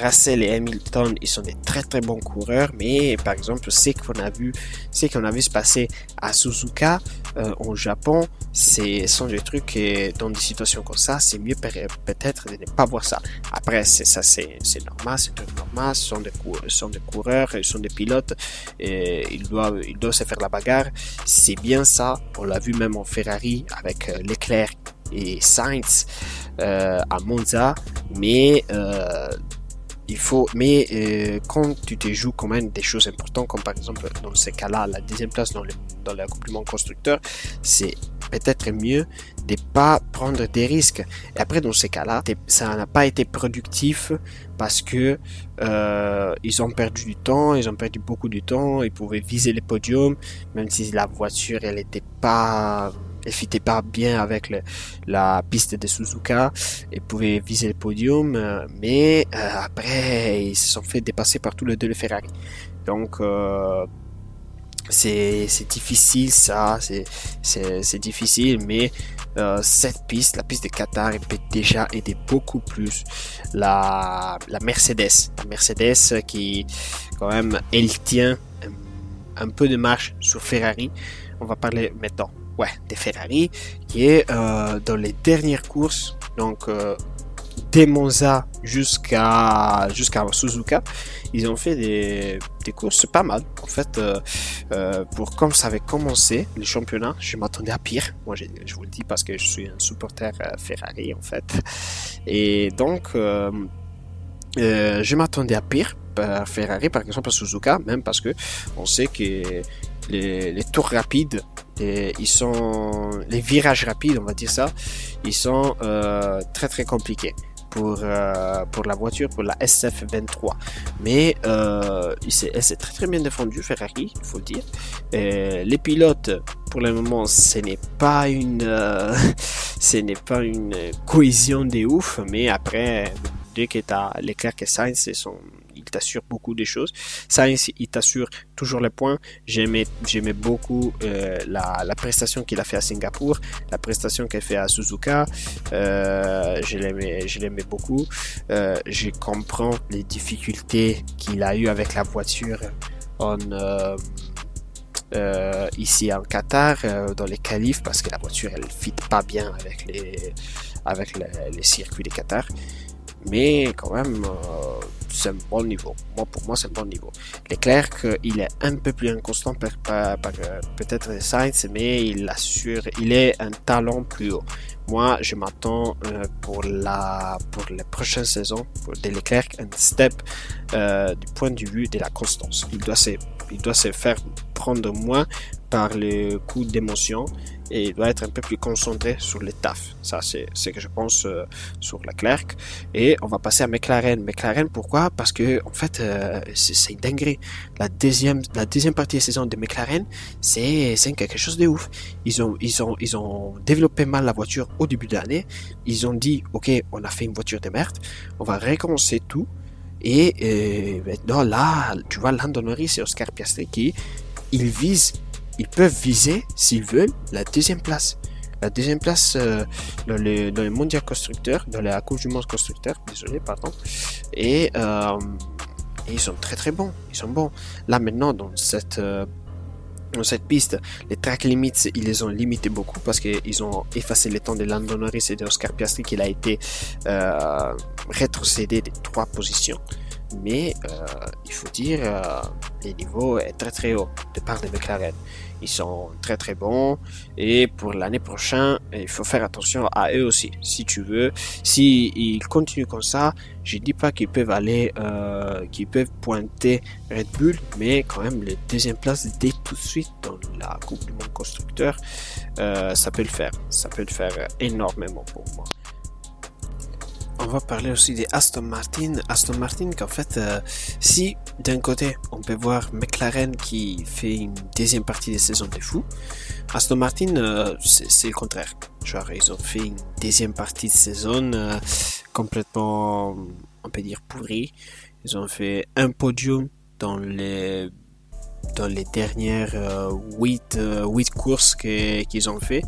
[SPEAKER 1] Russell et Hamilton, ils sont des très bons coureurs, mais par exemple, ce qu'on a vu se passer à Suzuka au Japon, sont des trucs et dans des situations comme ça, c'est mieux peut-être de ne pas voir ça. Après, c'est normal, c'est tout normal, ce sont des coureurs, ils sont des pilotes, et ils doivent se faire la bagarre. C'est bien ça, on l'a vu même en Ferrari avec Leclerc et Sainz à Monza, mais quand tu te joues quand même des choses importantes, comme par exemple dans ces cas-là, la deuxième place dans la Coupe du Monde constructeur, c'est peut-être mieux de pas prendre des risques. Et après, dans ces cas-là, ça n'a pas été productif, parce que ils ont perdu du temps, ils ont perdu beaucoup de temps. Ils pouvaient viser les podiums, même si la voiture elle fitait pas bien avec la piste de Suzuka. Ils pouvaient viser le podium, mais après ils se sont fait dépasser par tous les deux les Ferrari. Donc c'est difficile, ça, c'est difficile, mais cette piste, la piste de Qatar, elle peut déjà aider beaucoup plus la Mercedes. La Mercedes qui, quand même, elle tient un peu de marche sur Ferrari. On va parler maintenant, des Ferrari, qui est dans les dernières courses, donc des Monza jusqu'à Suzuka, ils ont fait des courses pas mal. En fait, pour comme ça avait commencé le championnat, je m'attendais à pire. Moi, je vous le dis parce que je suis un supporter Ferrari, en fait. Et donc, je m'attendais à pire par Ferrari, par exemple à Suzuka, même parce que on sait que les tours rapides, les virages rapides, on va dire ça, ils sont très très compliqués pour la voiture, pour la SF23. Mais elle s'est très très bien défendue, Ferrari, il faut le dire. Les pilotes, pour le moment, ce n'est pas une cohésion de ouf, mais après, dès que tu as Leclerc et Sainz, il t'assure beaucoup de choses. Sainz, il t'assure toujours les points. J'aimais beaucoup la prestation qu'il a fait à Singapour, la prestation qu'il a fait à Suzuka. Je l'aimais beaucoup. Je comprends les difficultés qu'il a eu avec la voiture ici en Qatar, dans les qualifs, parce que la voiture elle fit pas bien avec les circuits de Qatar. Mais quand même, c'est un bon niveau. Pour moi, c'est un bon niveau. Leclerc, il est un peu plus inconstant peut-être Sainz, mais il est un talent plus haut. Moi, je m'attends pour les prochaines saisons de Leclerc un step du point de vue de la constance. Il doit se faire prendre moins par le coup d'émotion et il doit être un peu plus concentré sur les taf. Ça, c'est ce que je pense sur Leclerc. Et on va passer à McLaren. McLaren, pourquoi? Parce que en fait, c'est une dinguerie. La deuxième partie de saison de McLaren, c'est quelque chose de ouf. Ils ont développé mal la voiture au début de l'année. Ils ont dit, ok, on a fait une voiture de merde, on va recommencer tout. Et maintenant là, tu vois, Lando Norris et Oscar Piastri qui ils peuvent viser, s'ils veulent, la deuxième place. La deuxième place dans le mondial constructeur, dans la Coupe du monde constructeur, désolé, pardon. Et ils sont très très bons, ils sont bons. Là maintenant, dans cette piste, les track limits, ils les ont limités beaucoup parce qu'ils ont effacé les temps de Lando Norris et de Oscar Piastri qui a été rétrocédé de 3 positions. Mais il faut dire, les niveaux est très très haut de part de McLaren. Ils sont très très bons et pour l'année prochaine, il faut faire attention à eux aussi. Si tu veux, s'ils continuent comme ça, je dis pas qu'ils peuvent qu'ils peuvent pointer Red Bull, mais quand même les deuxième place dès tout de suite dans la Coupe du Monde constructeur, ça peut le faire. Ça peut le faire énormément pour moi. On va parler aussi des Aston Martin. Aston Martin qu'en fait, si d'un côté on peut voir McLaren qui fait une deuxième partie des saisons de fou, Aston Martin c'est le contraire. Genre ils ont fait une deuxième partie de saison complètement, on peut dire, pourrie. Ils ont fait un podium dans les dernières 8 courses qu'ils ont fait.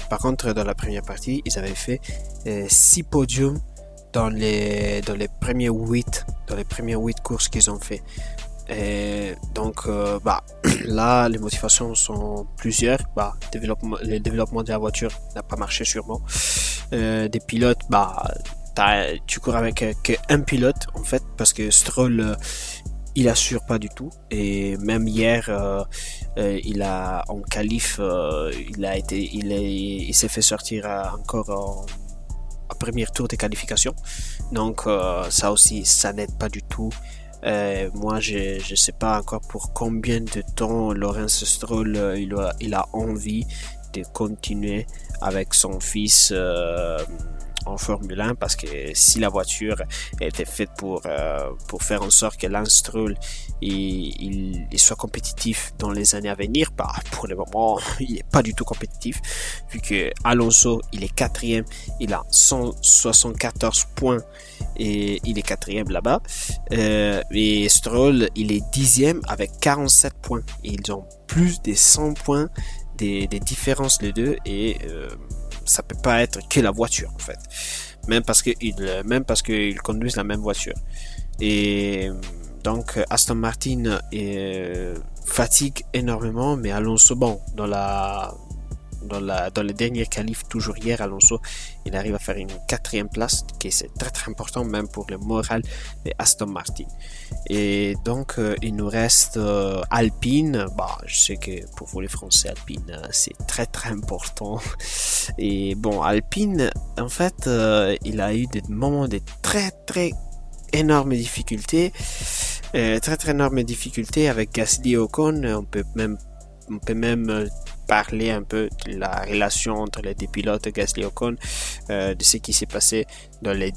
[SPEAKER 1] Par contre, dans la première partie, ils avaient fait 6 podiums dans les premiers 8 courses qu'ils ont fait. Et donc là les motivations sont plusieurs. Le développement de la voiture n'a pas marché sûrement. Des pilotes, tu cours avec qu'un pilote en fait, parce que Stroll il assure pas du tout, et même hier en qualif il s'est fait sortir encore en premier tour de qualification. Donc ça aussi, ça n'aide pas du tout. Moi je sais pas encore pour combien de temps Lawrence Stroll il a envie de continuer avec son fils en Formule 1, parce que si la voiture était faite pour faire en sorte que Lance Stroll il soit compétitif dans les années à venir, pour le moment il est pas du tout compétitif, vu que Alonso il est quatrième, il a 174 points et il est quatrième là-bas, et Stroll il est 10e avec 47 points, et ils ont plus de 100 points des différences les deux, et ça peut pas être que la voiture en fait, même parce qu'ils conduisent la même voiture. Et donc Aston Martin fatigue énormément, mais Alonso, dans les derniers qualifs, toujours hier, Alonso il arrive à faire une 4e place, qui c'est très très important même pour le moral de Aston Martin. Et donc il nous reste Alpine. Je sais que pour vous les Français, Alpine c'est très très important. Et Alpine en fait il a eu des moments de très très énormes difficultés, avec Gasly et Ocon. On peut même on peut même parler un peu de la relation entre les deux pilotes Gasly et Ocon, de ce qui s'est passé dans la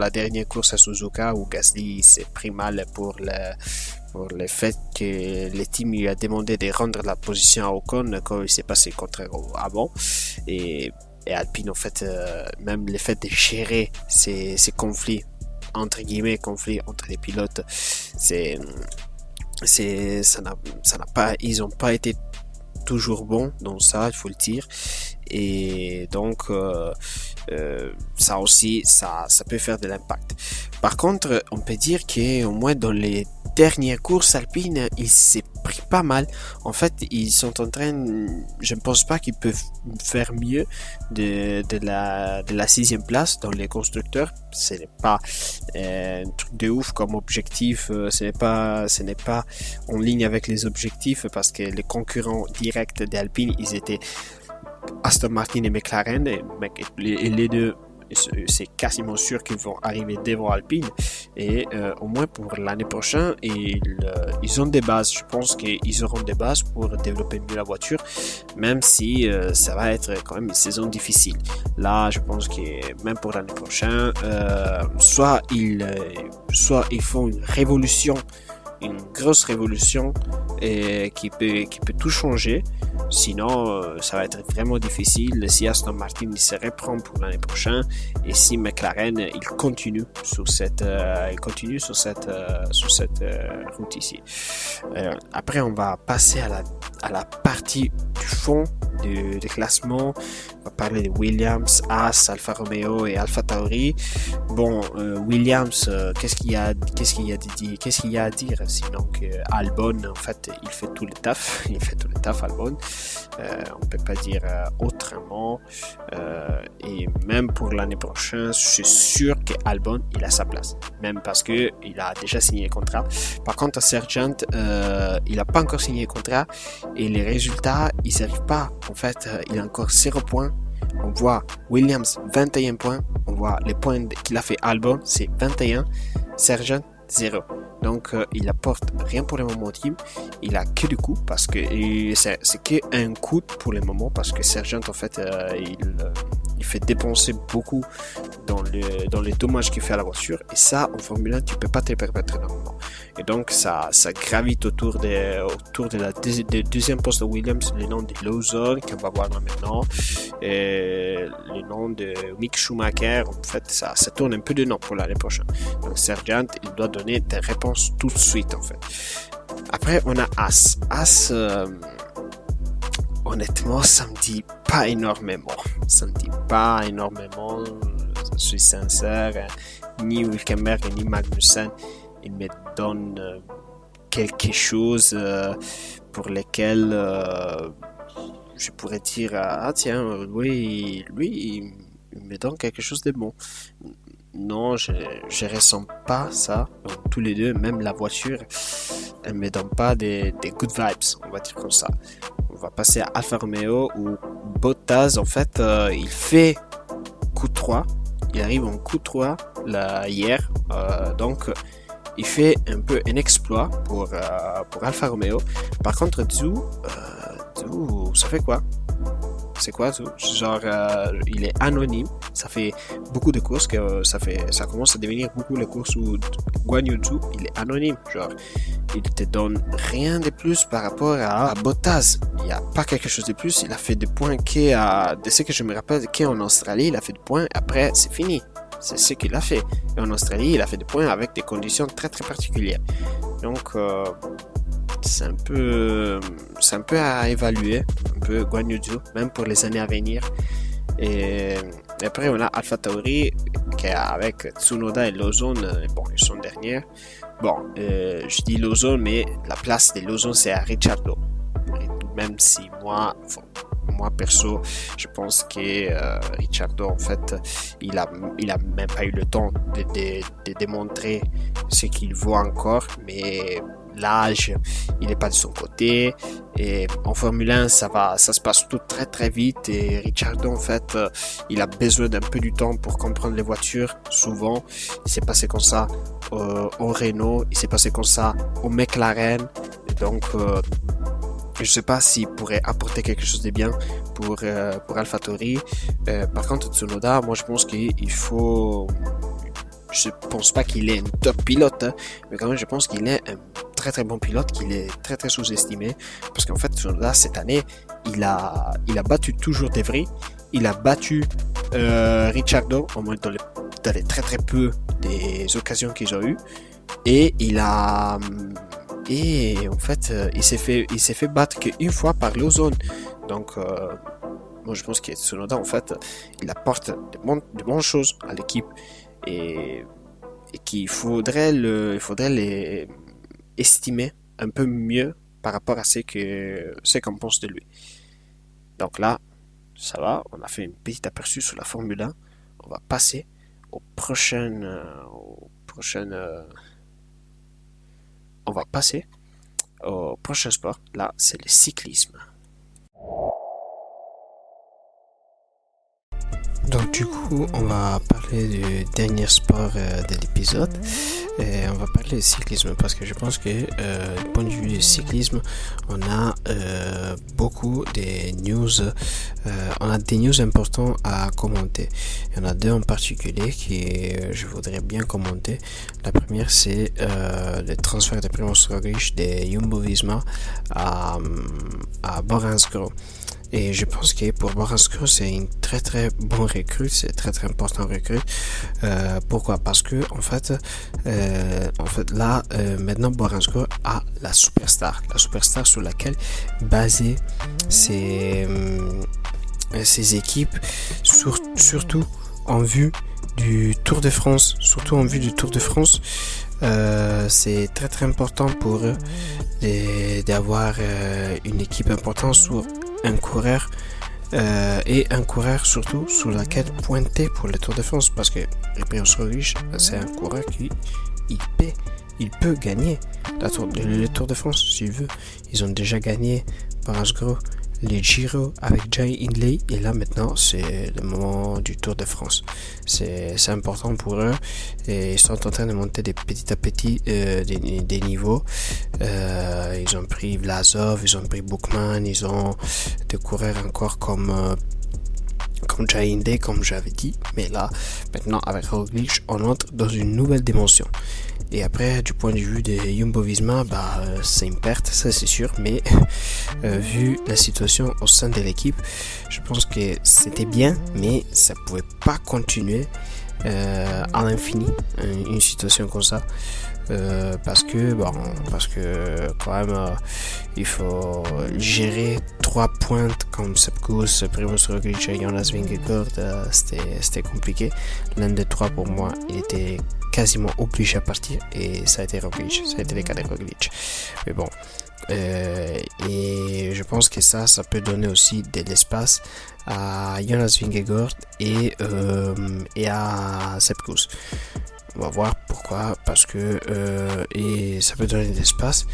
[SPEAKER 1] dernière course à Suzuka où Gasly s'est pris mal pour le fait que le team lui a demandé de rendre la position à Ocon quand il s'est passé contraire avant, et Alpine en fait, même le fait de gérer ces conflits entre guillemets, conflits entre les pilotes, ils ont pas été toujours bons dans ça, il faut le dire, et donc ça aussi, ça peut faire de l'impact. Par contre, on peut dire qu'au moins dans les dernières courses Alpine, il s'est pris pas mal. En fait, ils sont en train, je ne pense pas qu'ils peuvent faire mieux de la 6e place dans les constructeurs. Ce n'est pas un truc de ouf comme objectif, ce n'est pas en ligne avec les objectifs, parce que les concurrents directs d'Alpine, ils étaient Aston Martin et McLaren, et les deux, c'est quasiment sûr qu'ils vont arriver devant Alpine, et au moins pour l'année prochaine, ils ont des bases. Je pense qu'ils auront des bases pour développer mieux la voiture, même si ça va être quand même une saison difficile. Là, je pense que même pour l'année prochaine, soit ils font une révolution, une grosse révolution, et qui peut tout changer. Sinon, ça va être vraiment difficile si Aston Martin se reprend pour l'année prochaine, et si McLaren il continue sur cette route ici. Après, on va passer à la partie du fond du classement. On va parler de Williams, Haas, Alfa Romeo et Alfa Tauri. Bon, Williams, qu'est-ce qu'il y a à dire sinon que Albon, en fait, il fait tout le taf. Albon. On peut pas dire autrement. Et même pour l'année prochaine, je suis sûr que Albon, il a sa place. Même parce que il a déjà signé le contrat. Par contre, Sargent, il n'a pas encore signé le contrat, et les résultats, ils n'arrivent pas. En fait, il a encore 0 points. On voit Williams 21 points. On voit les points qu'il a fait Albon, c'est 21. Sargent 0. Donc il apporte rien pour le moment au team. Il a que du coup, parce que c'est que un coup pour le moment, parce que Sargent en fait il fait dépenser beaucoup dans les dommages qu'il fait à la voiture, et ça en Formule 1 tu peux pas te permettre normalement. Et donc ça gravite autour de la deuxième poste de Williams, le nom de Lawson qu'on va voir maintenant, et le nom de Mick Schumacher. En fait, ça tourne un peu de nom pour l'année prochaine. Donc Sargent, il doit donner des réponses tout de suite en fait. Après, on a Haas. Honnêtement, ça me dit pas énormément. Je suis sincère. Ni Hülkenberg ni Magnussen, ils me donnent quelque chose pour lequel je pourrais dire tiens, oui, lui, il me donne quelque chose de bon. Non, je ressens pas ça. Donc, tous les deux, même la voiture, elle me donne pas des good vibes, on va dire comme ça. On va passer à Alfa Romeo, où Bottas, en fait, il fait Q3. Il arrive en Q3 hier. Donc, il fait un peu un exploit pour Alfa Romeo. Par contre, Zhou, ça fait quoi? C'est quoi Zhou? Genre, il est anonyme. Ça fait beaucoup de courses que ça commence à devenir beaucoup les courses où Guan Yu Zhou, il est anonyme. Genre, il te donne rien de plus par rapport à Bottas. Il n'y a pas quelque chose de plus. Il a fait des points de ce que je me rappelle qu'en Australie, il a fait des points. Après, c'est fini. C'est ce qu'il a fait. Et en Australie, il a fait des points avec des conditions très très particulières. Donc, c'est un peu à évaluer, un peu Guan Yu Zhou, même pour les années à venir. Et après, on a Alfa Tauri qui est avec Tsunoda et Lawson. Bon, ils sont derniers. Bon, je dis Lawson, mais la place de Lawson, c'est à Ricciardo. Même si moi perso, je pense que Ricciardo, en fait, il a même pas eu le temps de démontrer ce qu'il vaut encore, mais l'âge, il n'est pas de son côté, et en Formule 1, ça se passe tout très très vite, et Ricciardo, en fait, il a besoin d'un peu du temps pour comprendre les voitures. Souvent, il s'est passé comme ça au Renault, il s'est passé comme ça au McLaren, et donc Je sais pas s'il pourrait apporter quelque chose de bien pour AlphaTauri. Par contre, Tsunoda, moi je pense qu'il faut... Je pense pas qu'il est un top pilote, hein, mais quand même je pense qu'il est un très très bon pilote, qu'il est très très sous-estimé, parce qu'en fait Tsunoda cette année, il a battu toujours De Vries, il a battu Ricciardo, au moins dans les très très peu des occasions qu'ils ont eues, et en fait il s'est fait battre qu'une fois par Lawson. Donc moi je pense que Tsunoda en fait il apporte de bonnes choses à l'équipe, et qu'il faudrait les estimer un peu mieux par rapport à ce qu'on pense de lui. Donc là, ça va, on a fait un petit aperçu sur la Formule 1. On va passer on va passer au prochain sport. Là, c'est le cyclisme. Donc du coup, on va parler du dernier sport de l'épisode, et on va parler de cyclisme parce que je pense que du point de vue du cyclisme, on a beaucoup de news, on a des news importants à commenter. Il y en a deux en particulier que je voudrais bien commenter. La première, c'est le transfert de Primož Roglič de Jumbo-Visma à Bora-Hansgrohe. Et je pense que pour Bora-Hansgrohe, c'est une très très bonne recrue, c'est très très important recrue. Pourquoi? Parce que en fait là maintenant Bora-Hansgrohe a la superstar sur laquelle baser ses équipes, surtout en vue du Tour de France. C'est très très important pour eux d'avoir une équipe importante sur un coureur, et un coureur surtout sur laquelle pointer pour le Tour de France, parce que Primož Roglič, c'est un coureur qui il peut gagner le Tour de France s'il veut. Ils ont déjà gagné par Hansgrohe les Giro avec Jay Hindley, et là maintenant c'est le moment du Tour de France. C'est important pour eux, et ils sont en train de monter petit à petit des niveaux. Ils ont pris Vlasov, ils ont pris Bookman, ils ont des coureurs encore comme Jay Hindley, comme j'avais dit, mais là maintenant avec Roglič on entre dans une nouvelle dimension. Et après, du point de vue de Jumbo-Visma, c'est une perte, ça c'est sûr, mais vu la situation au sein de l'équipe, je pense que c'était bien, mais ça pouvait pas continuer à l'infini, une situation comme ça. Parce que quand même il faut gérer 3 pointes comme Sepp Kuss, Primož Roglič et Jonas Vingegaard. C'était compliqué. L'un des 3 pour moi il était quasiment obligé à partir, et ça a été Roglič, ça a été le cas de Roglič. Mais bon, et je pense que ça peut donner aussi de l'espace à Jonas Vingegaard et à Sepp Kuss. On va voir pourquoi, parce que et ça peut donner de l'espace,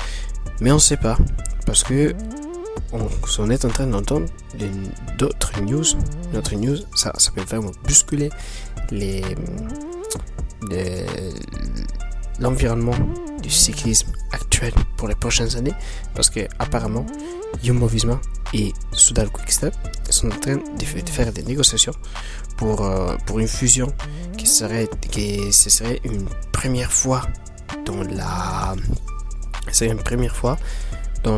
[SPEAKER 1] mais on ne sait pas, parce que on est en train d'entendre d'autres news. Notre news, ça peut vraiment bousculer l'environnement du cyclisme actuel pour les prochaines années, parce que apparemment Jumbo-Visma et Soudal Quick-Step sont en train de faire des négociations pour une fusion qui serait une première fois dans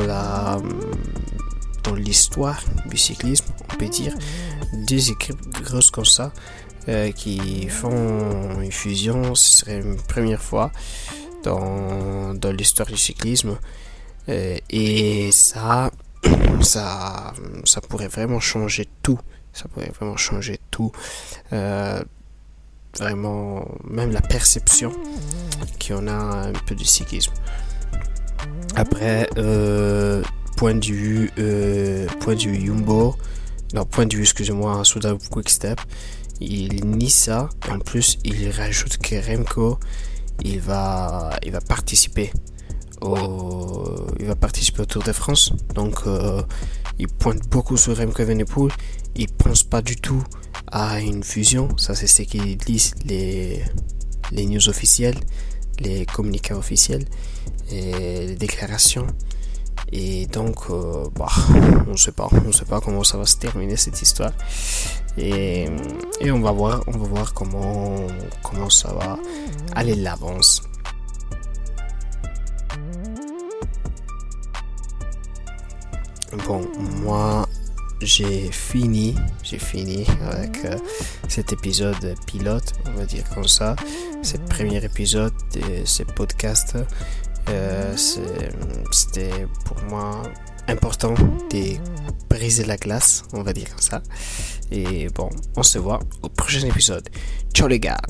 [SPEAKER 1] l'histoire du cyclisme, on peut dire. Deux équipes grosses comme ça qui font une fusion, ce serait une première fois dans l'histoire du cyclisme, et ça pourrait vraiment changer tout. Vraiment, même la perception qu'on a un peu du cyclisme. Après, point de vue Jumbo, Soudal Quick-Step, il nie ça. En plus, il rajoute que Remco, il va participer au Tour de France. Donc, il pointe beaucoup sur Remco Evenepoel. Il pense pas du tout à une fusion. Ça, c'est ce qu'ils disent les news officielles, les communiqués officiels et les déclarations. Et donc, on sait pas comment ça va se terminer cette histoire. Et on va voir comment ça va aller de l'avance. Bon, moi, j'ai fini avec cet épisode pilote, on va dire comme ça. C'est le premier épisode de ce podcast. C'était pour moi important de briser la glace, on va dire comme ça. Et bon, on se voit au prochain épisode. Ciao les gars!